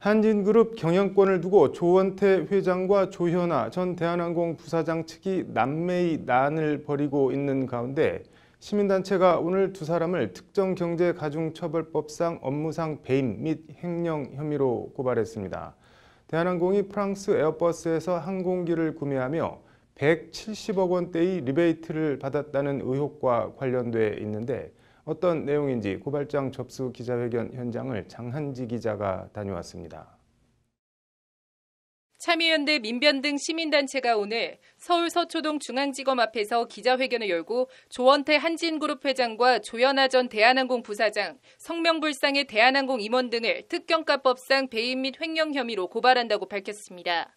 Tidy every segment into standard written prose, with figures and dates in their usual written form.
한진그룹 경영권을 두고 조원태 회장과 조현아 전 대한항공 부사장 측이 남매의 난을 벌이고 있는 가운데 시민단체가 오늘 두 사람을 특정경제가중처벌법상 업무상 배임 및 횡령 혐의로 고발했습니다. 대한항공이 프랑스 에어버스에서 항공기를 구매하며 170억 원대의 리베이트를 받았다는 의혹과 관련돼 있는데 어떤 내용인지 고발장 접수 기자회견 현장을 장한지 기자가 다녀왔습니다. 참여연대 민변 등 시민단체가 오늘 서울 서초동 중앙지검 앞에서 기자회견을 열고 조원태 한진그룹 회장과 조현아 전 대한항공 부사장, 성명불상의 대한항공 임원 등을 특경가법상 배임 및 횡령 혐의로 고발한다고 밝혔습니다.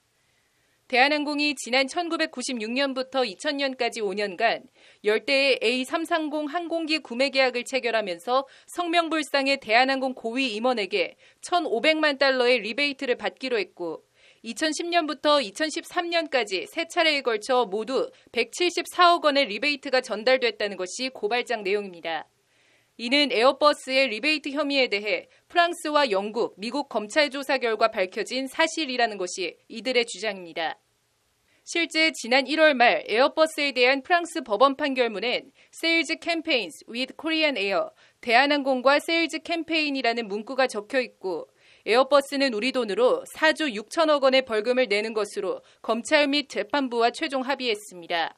대한항공이 지난 1996년부터 2000년까지 5년간 10대의 A330 항공기 구매 계약을 체결하면서 성명불상의 대한항공 고위 임원에게 1,500만 달러의 리베이트를 받기로 했고 2010년부터 2013년까지 세 차례에 걸쳐 모두 174억 원의 리베이트가 전달됐다는 것이 고발장 내용입니다. 이는 에어버스의 리베이트 혐의에 대해 프랑스와 영국, 미국 검찰 조사 결과 밝혀진 사실이라는 것이 이들의 주장입니다. 실제 지난 1월 말 에어버스에 대한 프랑스 법원 판결문엔 Sales Campaigns with Korean Air, 대한항공과 세일즈 캠페인이라는 문구가 적혀 있고 에어버스는 우리 돈으로 4조 6천억 원의 벌금을 내는 것으로 검찰 및 재판부와 최종 합의했습니다.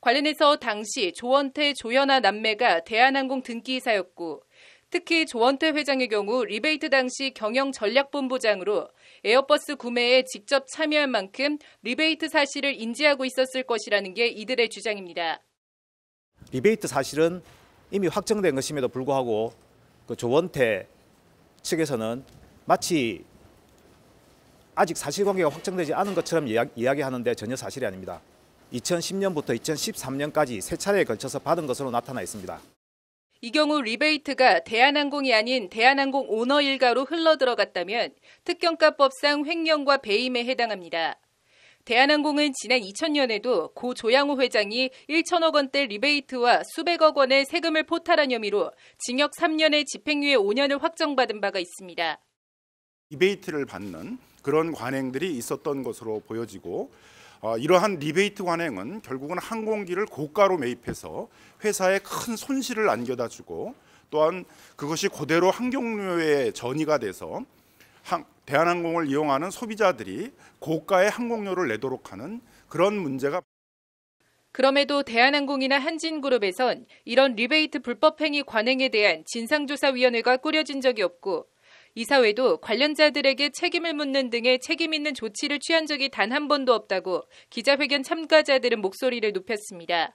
관련해서 당시 조원태, 조현아 남매가 대한항공 등기이사였고 특히 조원태 회장의 경우 리베이트 당시 경영전략본부장으로 에어버스 구매에 직접 참여한 만큼 리베이트 사실을 인지하고 있었을 것이라는 게 이들의 주장입니다. 리베이트 사실은 이미 확정된 것임에도 불구하고 그 조원태 측에서는 마치 아직 사실관계가 확정되지 않은 것처럼 이야기하는데 전혀 사실이 아닙니다. 2010년부터 2013년까지 세 차례에 걸쳐서 받은 것으로 나타나 있습니다. 이 경우 리베이트가 대한항공이 아닌 대한항공 오너 일가로 흘러들어갔다면 특경가법상 횡령과 배임에 해당합니다. 대한항공은 지난 2000년에도 고 조양호 회장이 1천억 원대 리베이트와 수백억 원의 세금을 포탈한 혐의로 징역 3년에 집행유예 5년을 확정받은 바가 있습니다. 리베이트를 받는 그런 관행들이 있었던 것으로 보여지고 이러한 리베이트 관행은 결국은 항공기를 고가로 매입해서 회사에 큰 손실을 안겨다 주고 또한 그것이 그대로 항공료에 전이가 돼서 대한항공을 이용하는 소비자들이 고가의 항공료를 내도록 하는 그런 문제가. 그럼에도 대한항공이나 한진그룹에선 이런 리베이트 불법 행위 관행에 대한 진상조사위원회가 꾸려진 적이 없고 이사회도 관련자들에게 책임을 묻는 등의 책임 있는 조치를 취한 적이 단 한 번도 없다고 기자회견 참가자들은 목소리를 높였습니다.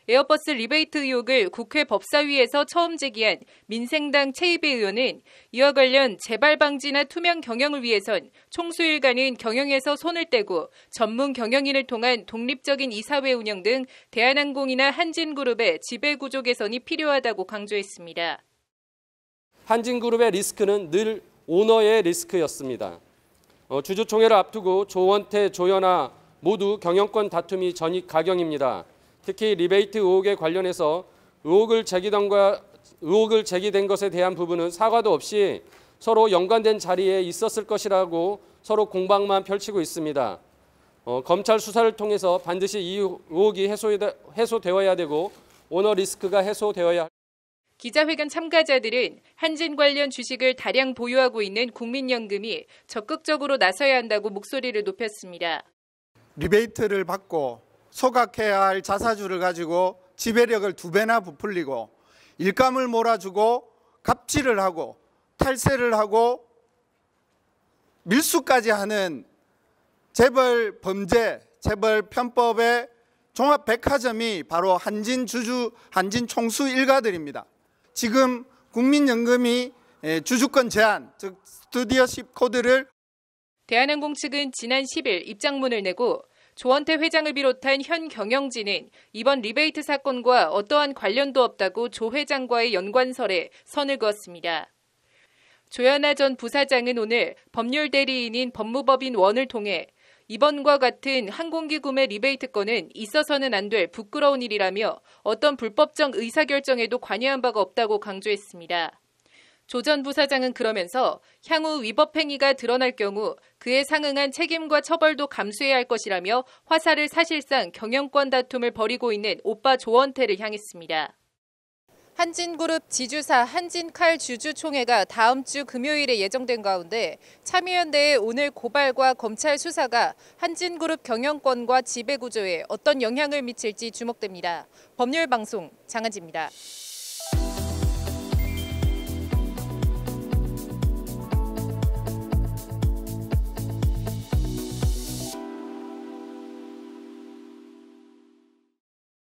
에어버스 리베이트 의혹을 국회 법사위에서 처음 제기한 민생당 최이배 의원은 이와 관련 재발 방지나 투명 경영을 위해선 총수일간은 경영에서 손을 떼고 전문 경영인을 통한 독립적인 이사회 운영 등 대한항공이나 한진그룹의 지배구조 개선이 필요하다고 강조했습니다. 한진그룹의 리스크는 늘 오너의 리스크였습니다. 주주총회를 앞두고 조원태, 조현아 모두 경영권 다툼이 전익가경입니다. 특히 리베이트 의혹에 관련해서 의혹을 제기된 것에 대한 부분은 사과도 없이 서로 연관된 자리에 있었을 것이라고 서로 공방만 펼치고 있습니다. 검찰 수사를 통해서 반드시 이 의혹이 해소되어야 되고 오너 리스크가 해소되어야 합니다. 기자회견 참가자들은 한진 관련 주식을 다량 보유하고 있는 국민연금이 적극적으로 나서야 한다고 목소리를 높였습니다. 리베이트를 받고 소각해야 할 자사주를 가지고 지배력을 2배나 부풀리고 일감을 몰아주고 갑질을 하고 탈세를 하고 밀수까지 하는 재벌 범죄, 재벌 편법의 종합 백화점이 바로 한진 총수 일가들입니다. 지금 국민연금이 주주권 제한, 즉 스튜디오십 코드를 대한항공 측은 지난 10일 입장문을 내고 조원태 회장을 비롯한 현 경영진은 이번 리베이트 사건과 어떠한 관련도 없다고 조 회장과의 연관설에 선을 그었습니다. 조현아 전 부사장은 오늘 법률 대리인인 법무법인 원을 통해 이번과 같은 항공기 구매 리베이트 건은 있어서는 안 될 부끄러운 일이라며 어떤 불법적 의사결정에도 관여한 바가 없다고 강조했습니다. 조 전 부사장은 그러면서 향후 위법 행위가 드러날 경우 그에 상응한 책임과 처벌도 감수해야 할 것이라며 화살을 사실상 경영권 다툼을 벌이고 있는 오빠 조원태를 향했습니다. 한진그룹 지주사 한진칼 주주총회가 다음 주 금요일에 예정된 가운데 참여연대의 오늘 고발과 검찰 수사가 한진그룹 경영권과 지배구조에 어떤 영향을 미칠지 주목됩니다. 법률방송 장은지입니다.